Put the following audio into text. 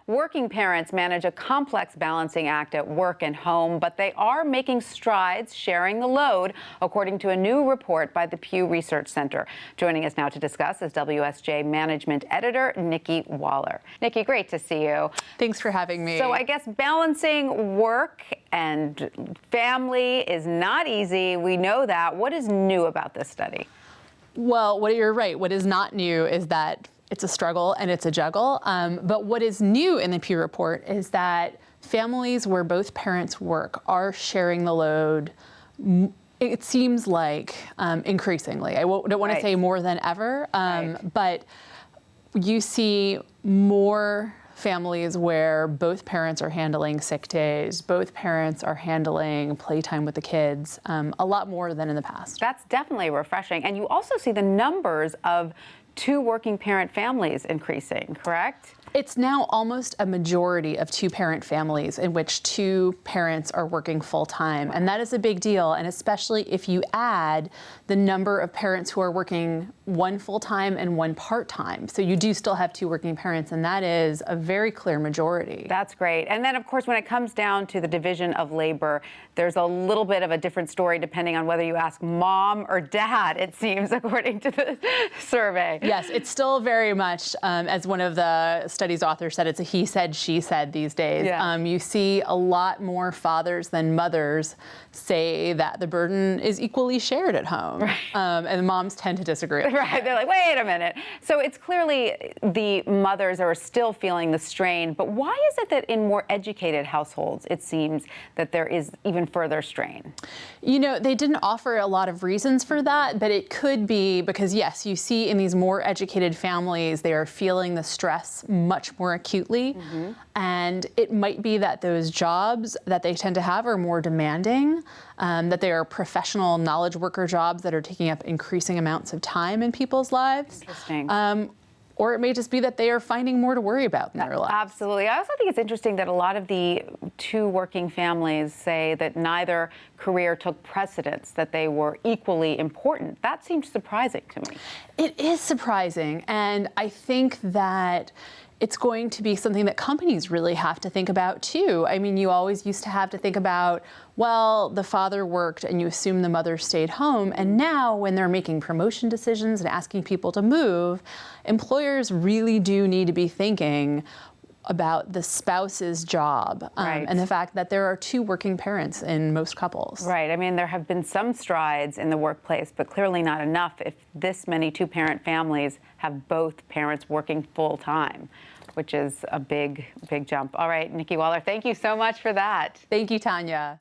Working parents manage a complex balancing act at work and home, but they are making strides sharing the load, according to a new report by the Pew Research Center. Joining us now to discuss is WSJ Management Editor Nikki Waller. Nikki, great to see you. Thanks for having me. So I guess balancing work and family is not easy. We know that. What is new about this study? Well, you're right. What is not new is that it's a struggle and it's a juggle. But what is new in the Pew report is that families where both parents work are sharing the load, it seems like, increasingly. I don't want to say more than ever, but you see more families where both parents are handling sick days, both parents are handling playtime with the kids, a lot more than in the past. That's definitely refreshing. And you also see the numbers of two working parent families increasing, correct? It's now almost a majority of two-parent families in which two parents are working full-time, and that is a big deal, and especially if you add the number of parents who are working one full-time and one part-time. So you do still have two working parents, and that is a very clear majority. That's great. And then, of course, when it comes down to the division of labor, there's a little bit of a different story depending on whether you ask mom or dad, it seems, according to the survey. Yes, it's still very much, as one of the study's authors said, it's a he said, she said these days. Yeah. You see a lot more fathers than mothers say that the burden is equally shared at home. Right. And moms tend to disagree. Right, they're like, wait a minute. So it's clearly the mothers are still feeling the strain, but why is it that in more educated households, it seems that there is even further strain? You know, they didn't offer a lot of reasons for that, but it could be because, yes, you see in these more educated families, they are feeling the stress much more acutely. And it might be that those jobs that they tend to have are more demanding, that they are professional knowledge worker jobs that are taking up increasing amounts of time in people's lives. Interesting. Or it may just be that they are finding more to worry about in their lives. Absolutely. I also think it's interesting that a lot of the two working families say that neither career took precedence, that they were equally important. That seems surprising to me. It is surprising, and I think that it's going to be something that companies really have to think about too. I mean, you always used to have to think about, well, the father worked and you assume the mother stayed home. And now when they're making promotion decisions and asking people to move, employers really do need to be thinking about the spouse's job and the fact that there are two working parents in most couples. Right. I mean, there have been some strides in the workplace, but clearly not enough if this many two-parent families have both parents working full-time, which is a big, big jump. All right, Nikki Waller, thank you so much for that. Thank you, Tanya.